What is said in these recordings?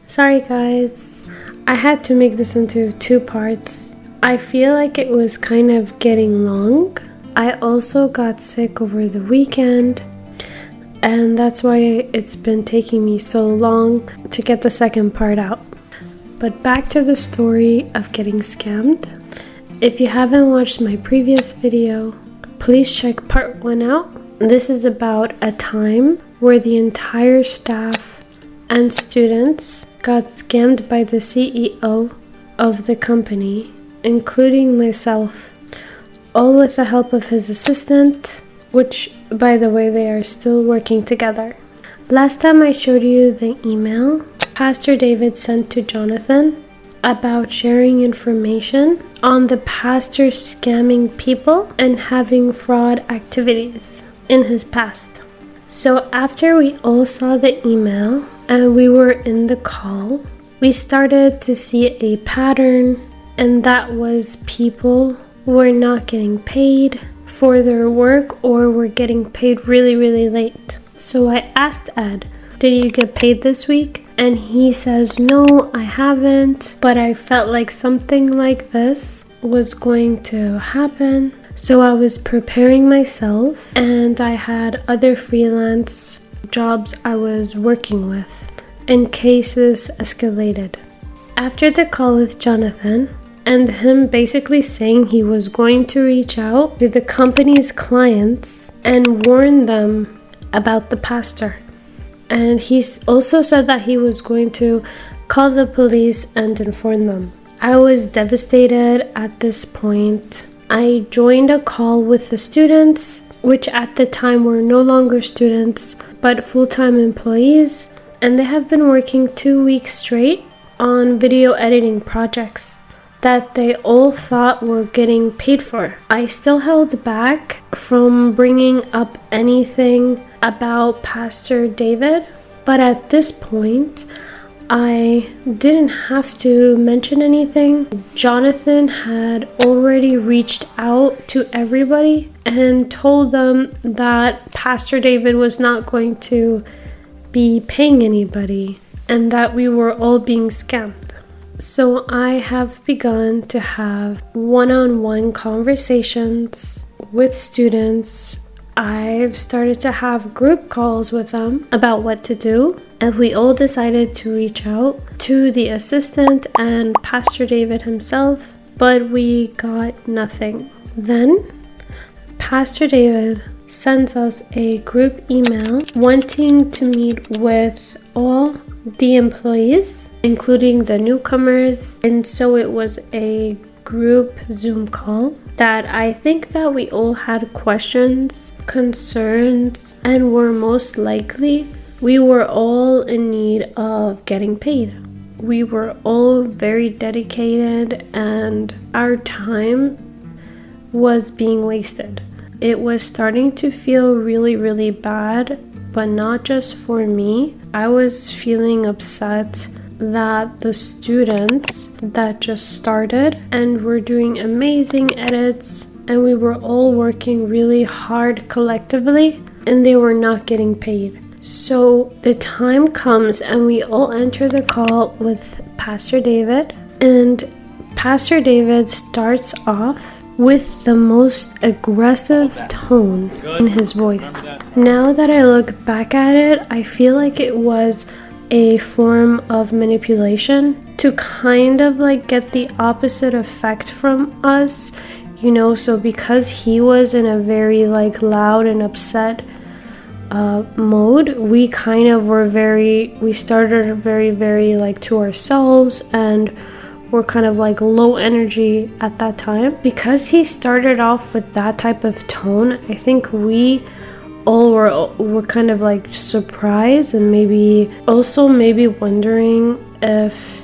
Sorry guys, I had to make this into 2 parts. I feel like it was kind of getting long. I also got sick over the weekend, and that's why it's been taking me so long to get the second part out. But back to the story of getting scammed. If you haven't watched my previous video, please check part 1 out. This is about a time where the entire staff and students got scammed by the CEO of the company, including myself, all with the help of his assistant, which, by the way, they are still working together. Last time I showed you the email Pastor David sent to Jonathan about sharing information on the pastor scamming people and having fraud activities in his past. So after we all saw the email and we were in the call, we started to see a pattern, and that was people were not getting paid for their work or were getting paid really late. So I asked Ed, did you get paid this week? And he says, no, I haven't, but I felt like something like this was going to happen. So I was preparing myself, and I had other freelance jobs I was working with in case this escalated. After the call with Jonathan, and him basically saying he was going to reach out to the company's clients and warn them about the pastor. And he also said that he was going to call the police and inform them. I was devastated at this point. I joined a call with the students, which at the time were no longer students, but full-time employees, and they have been working 2 weeks straight on video editing projects that they all thought were getting paid for. I still held back from bringing up anything about Pastor David, but at this point, I didn't have to mention anything. Jonathan had already reached out to everybody and told them that Pastor David was not going to be paying anybody and that we were all being scammed. So I have begun to have one-on-one conversations with students. I've started to have group calls with them about what to do, and we all decided to reach out to the assistant and Pastor David himself, but we got nothing. Then Pastor David sends us a group email wanting to meet with all the employees, including the newcomers, and so it was a group Zoom call that I think that we all had questions, concerns, and were most likely we were all in need of getting paid. We were all very dedicated and our time was being wasted. It was starting to feel really bad, but not just for me. I was feeling upset that the students that just started and were doing amazing edits, and we were all working really hard collectively, and they were not getting paid. So the time comes and we all enter the call with Pastor David, and Pastor David starts off with the most aggressive tone in his voice. Now that I look back at it, I feel like it was a form of manipulation to kind of like get the opposite effect from us, you know. So because he was in a very like loud and upset mode, we kind of were we started very like to ourselves, and we're kind of like low energy at that time. Because he started off with that type of tone, I think we all were kind of like surprised, and maybe wondering if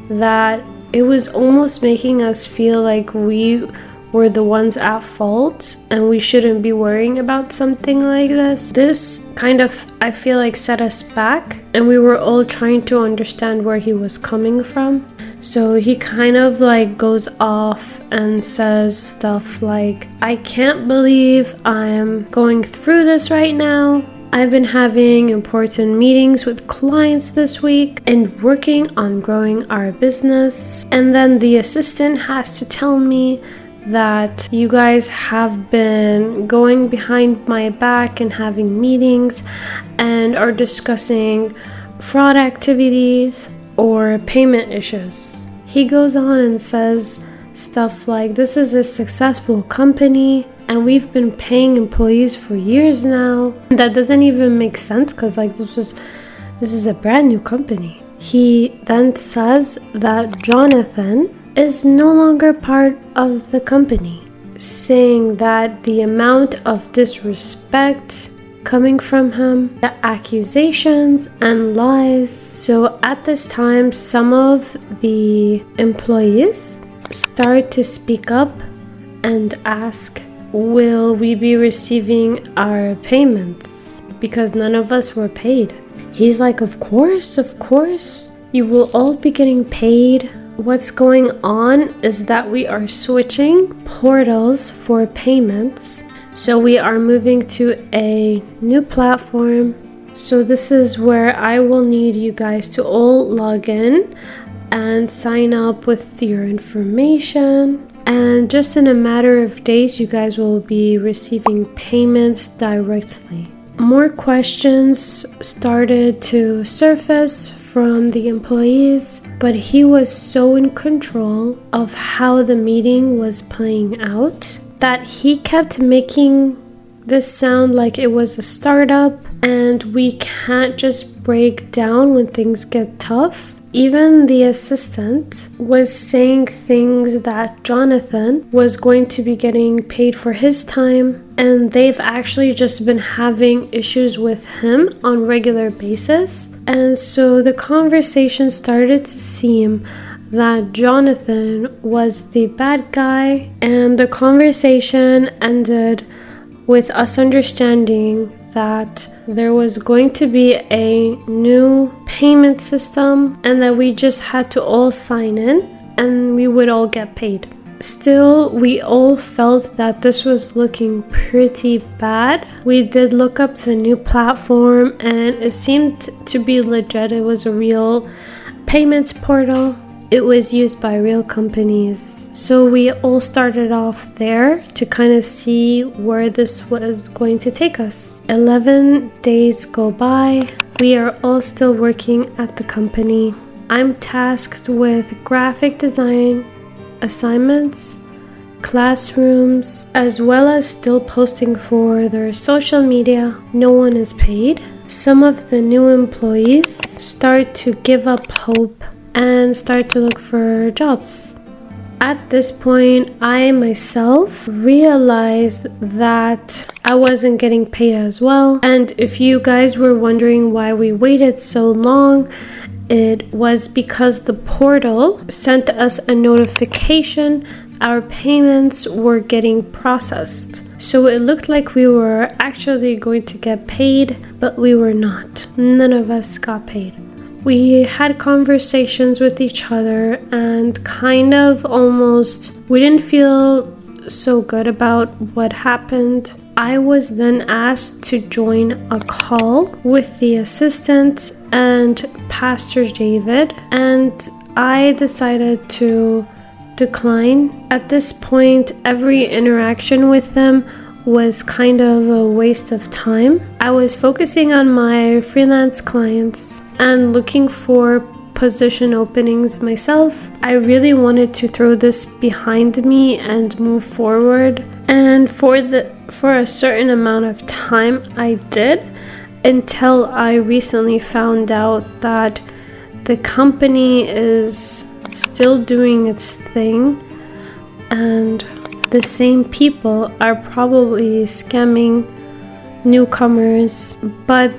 that it was almost making us feel like we were the ones at fault and we shouldn't be worrying about something like this. This kind of, I feel like, set us back, and we were all trying to understand where he was coming from. So he kind of like goes off and says stuff like, I can't believe I'm going through this right now. I've been having important meetings with clients this week and working on growing our business. And then the assistant has to tell me that you guys have been going behind my back and having meetings and are discussing fraud activities or payment issues. He goes on and says stuff like, this is a successful company and we've been paying employees for years now. That doesn't even make sense because like this is a brand new company. He then says that Jonathan is no longer part of the company, saying that the amount of disrespect coming from him, the accusations and lies. So at this time, some of the employees start to speak up and ask, will we be receiving our payments? Because none of us were paid. He's like, of course, you will all be getting paid. What's going on is that we are switching portals for payments. So we are moving to a new platform. So this is where I will need you guys to all log in and sign up with your information. And just in a matter of days, you guys will be receiving payments directly. More questions started to surface from the employees, but he was so in control of how the meeting was playing out that he kept making this sound like it was a startup and we can't just break down when things get tough. Even the assistant was saying things that Jonathan was going to be getting paid for his time, and they've actually just been having issues with him on a regular basis. And so the conversation started to seem that Jonathan was the bad guy, and the conversation ended with us understanding that there was going to be a new payment system and that we just had to all sign in and we would all get paid. Still, we all felt that this was looking pretty bad. We did look up the new platform and it seemed to be legit. It was a real payments portal. It was used by real companies. So we all started off there to kind of see where this was going to take us. 11 days go by. We are all still working at the company. I'm tasked with graphic design assignments, classrooms, as well as still posting for their social media. No one is paid. Some of the new employees start to give up hope and start to look for jobs. At this point, I myself realized that I wasn't getting paid as well. And if you guys were wondering why we waited so long, it was because the portal sent us a notification our payments were getting processed. So it looked like we were actually going to get paid, but we were not. None of us got paid. We had conversations with each other and kind of we didn't feel so good about what happened. I was then asked to join a call with the assistant and Pastor David, and I decided to decline. At this point, every interaction with them was kind of a waste of time. I was focusing on my freelance clients and looking for position openings myself. I really wanted to throw this behind me and move forward. And for a certain amount of time I did, until I recently found out that the company is still doing its thing and the same people are probably scamming newcomers. But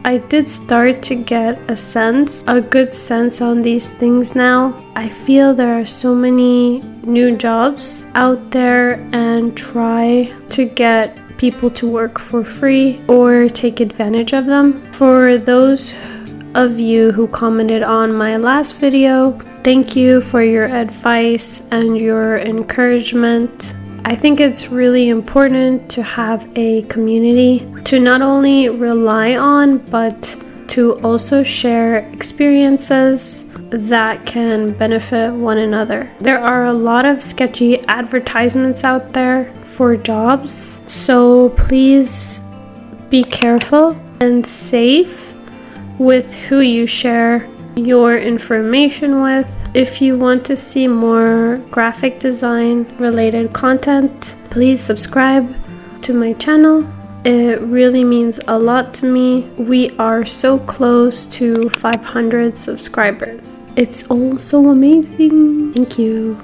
I did start to get a good sense on these things now. I feel there are so many new jobs out there and try to get people to work for free or take advantage of them. For those of you who commented on my last video, thank you for your advice and your encouragement. I think it's really important to have a community to not only rely on, but to also share experiences that can benefit one another. There are a lot of sketchy advertisements out there for jobs, so please be careful and safe with who you share your information with. If you want to see more graphic design related content, please subscribe to my channel. It really means a lot to me. We are so close to 500 subscribers. It's all so amazing. Thank you.